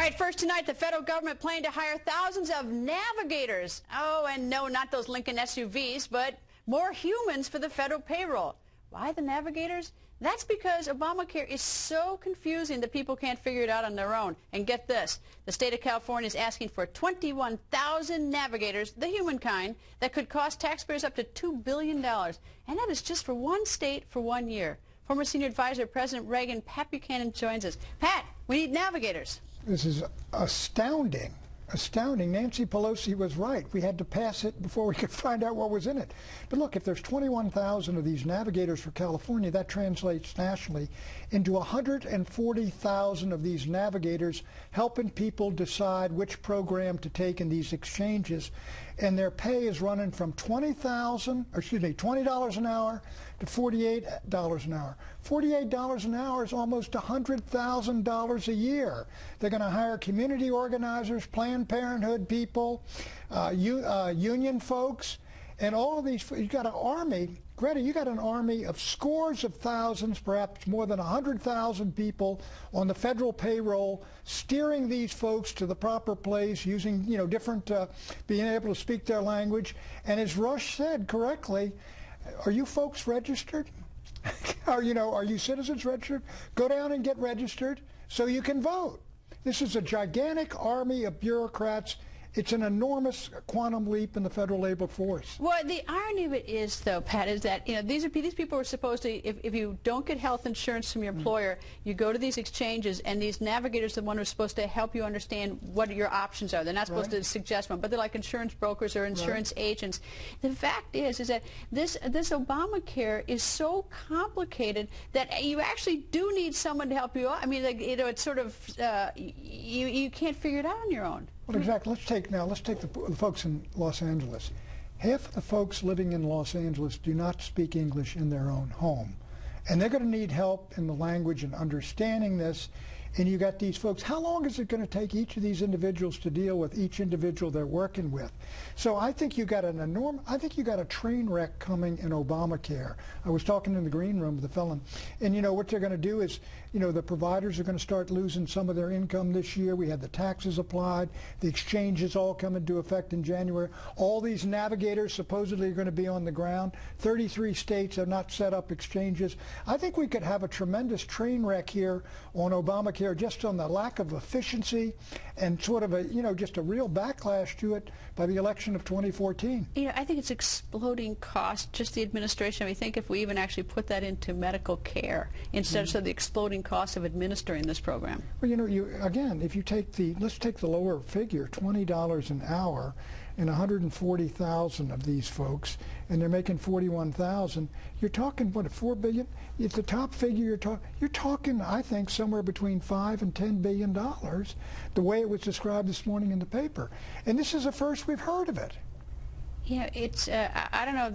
right, first tonight, the federal government planned to hire thousands of navigators. Oh, and no, not those Lincoln SUVs, but more humans for the federal payroll. Why the navigators? That's because Obamacare is so confusing that people can't figure it out on their own. And get this, the state of California is asking for 21,000 navigators, the human kind, that could cost taxpayers up to $2 billion. And that is just for one state for 1 year. Former senior advisor, President Reagan, Pat Buchanan, joins us. Pat, we need navigators. This is astounding. Astounding. Nancy Pelosi was right. We had to pass it before we could find out what was in it. But look, if there's 21,000 of these navigators for California, that translates nationally into 140,000 of these navigators helping people decide which program to take in these exchanges. And their pay is running from $20 an hour to $48 an hour. $48 an hour is almost $100,000 a year. They're going to hire community organizers, Planned Parenthood people, union folks, and all of these. You've got an army, Greta, you got an army of scores of thousands, perhaps more than 100,000 people on the federal payroll, steering these folks to the proper place, using, different, being able to speak their language. And as Rush said correctly, are you folks registered? Are you citizens registered? Go down and get registered so you can vote. This is a gigantic army of bureaucrats. It's an enormous quantum leap in the federal labor force. Well, the irony of it is, though, Pat, is that these people are supposed to, if you don't get health insurance from your employer, you go to these exchanges, and these navigators are the ones who are supposed to help you understand what your options are. They're not supposed to suggest one, but they're like insurance brokers or insurance agents. The fact is that this Obamacare is so complicated that you actually do need someone to help you out. I mean, it's sort of you can't figure it out on your own. Well, exactly. Let's take the folks in Los Angeles. Half of the folks living in Los Angeles do not speak English in their own home. And they're going to need help in the language and understanding this. And you got these folks. How long is it going to take each of these individuals to deal with each individual they're working with? So I think you got a train wreck coming in Obamacare. I was talking in the green room with the felon, and what they're going to do is, the providers are going to start losing some of their income this year. We had the taxes applied, the exchanges all come into effect in January. All these navigators supposedly are going to be on the ground. 33 states have not set up exchanges. I think we could have a tremendous train wreck here on Obamacare, just on the lack of efficiency and sort of just a real backlash to it by the election of 2014. I think it's exploding cost, just the administration. I think if we even actually put that into medical care instead of the exploding cost of administering this program. Well, again, if you take let's take the lower figure, $20 an hour, and 140,000 of these folks, and they're making 41,000. You're talking what, $4 billion? At the top figure, you're talking, I think, somewhere between $5 and $10 billion, the way it was described this morning in the paper. And this is the first we've heard of it. It's I don't know.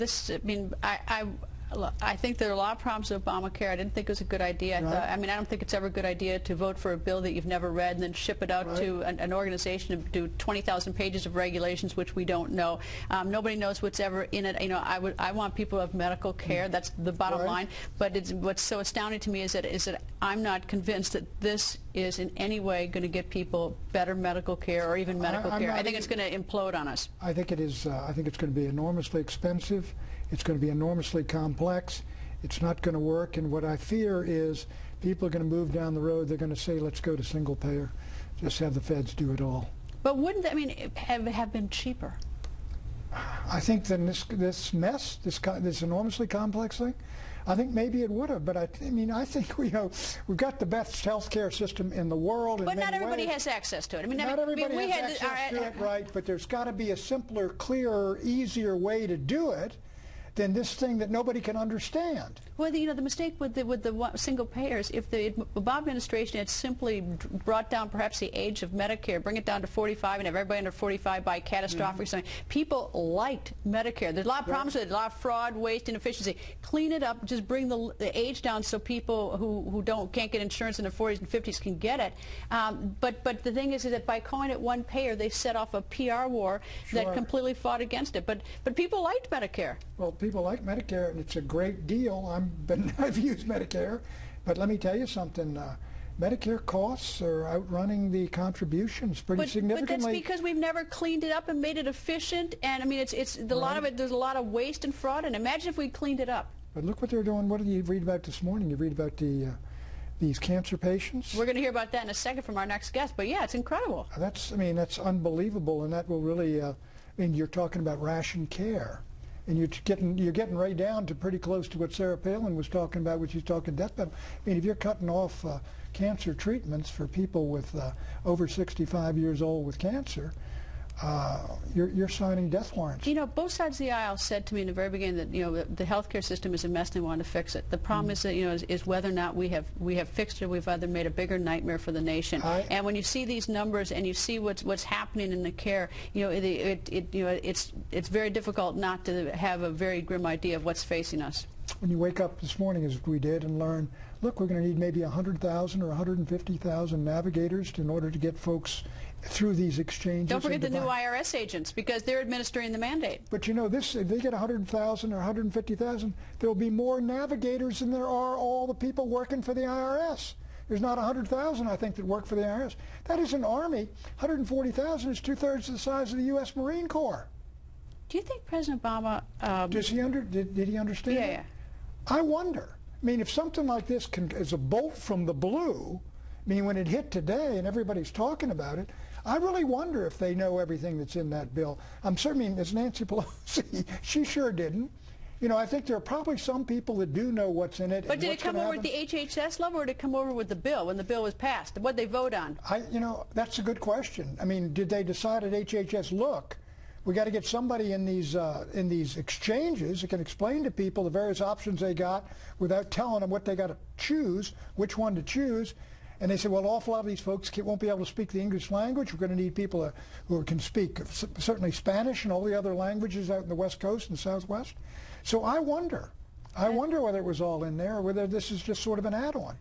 I think there are a lot of problems with Obamacare. I didn't think it was a good idea. I don't think it's ever a good idea to vote for a bill that you've never read and then ship it out to an organization to do 20,000 pages of regulations, which we don't know. Nobody knows what's ever in it. I want people to have medical care. That's the bottom line. But what's so astounding to me is that I'm not convinced that this is in any way going to get people better medical care or even medical care. I think it's going to implode on us. I think it is. I think it's going to be enormously expensive. It's going to be enormously complex. It's not going to work. And what I fear is people are going to move down the road. They're going to say, let's go to single payer. Just have the feds do it all. But wouldn't that have been cheaper? I think then this mess, this enormously complex thing, I think maybe it would have. But I think we've got the best health care system in the world. But not everybody has access to it. Not everybody has access to it, right? But there's got to be a simpler, clearer, easier way to do it than this thing that nobody can understand. Well, the mistake with the single payers, if the Obama administration had simply brought down perhaps the age of Medicare, bring it down to 45 and have everybody under 45 by catastrophic something. People liked Medicare. There's a lot of problems with it, a lot of fraud, waste, inefficiency. Clean it up, just bring the age down so people who can't get insurance in their 40s and 50s can get it. But the thing is that by calling it one payer, they set off a PR war that completely fought against it. But people liked Medicare. Well, people like Medicare, and it's a great deal. I've used Medicare, but let me tell you something. Medicare costs are outrunning the contributions pretty significantly. But that's because we've never cleaned it up and made it efficient. And I mean, lot of it. There's a lot of waste and fraud. And imagine if we cleaned it up. But look what they're doing. What did you read about this morning? You read about these cancer patients. We're going to hear about that in a second from our next guest. But yeah, it's incredible. That's unbelievable, and that will really. I mean, you're talking about ration care. And you're getting right down to pretty close to what Sarah Palin was talking about, which she's talking death penalty. I mean, if you're cutting off cancer treatments for people with over 65 years old with cancer, you're signing death warrants. You know, both sides of the aisle said to me in the very beginning that, you know, the healthcare system is a mess and they want to fix it. The problem is that, you know, is whether or not we have fixed it. We've either made a bigger nightmare for the nation. And when you see these numbers and you see what's happening in the care, you know, it's very difficult not to have a very grim idea of what's facing us. When you wake up this morning, as we did, and learn, look, we're going to need maybe 100,000 or 150,000 navigators in order to get folks through these exchanges. Don't forget the new IRS agents, because they're administering the mandate. But you know, if they get 100,000 or 150,000, there will be more navigators than there are all the people working for the IRS. There's not 100,000, I think, that work for the IRS. That is an army. 140,000 is 2/3 the size of the U.S. Marine Corps. Do you think President Obama... did he understand Yeah, it? yeah. I wonder. I mean, if something like this is a bolt from the blue, I mean, when it hit today and everybody's talking about it, I really wonder if they know everything that's in that bill. I'm certain, I mean, as Nancy Pelosi, she sure didn't. You know, I think there are probably some people that do know what's in it. But did it come over at the HHS level, or did it come over with the bill, when the bill was passed? What did they vote on? You know, that's a good question. I mean, did they decide at HHS, look, we got to get somebody in these exchanges that can explain to people the various options they got without telling them what they got to choose, which one to choose. And they said, well, an awful lot of these folks won't be able to speak the English language. We're going to need people who can speak certainly Spanish and all the other languages out in the West Coast and the Southwest. So I wonder whether it was all in there or whether this is just sort of an add-on.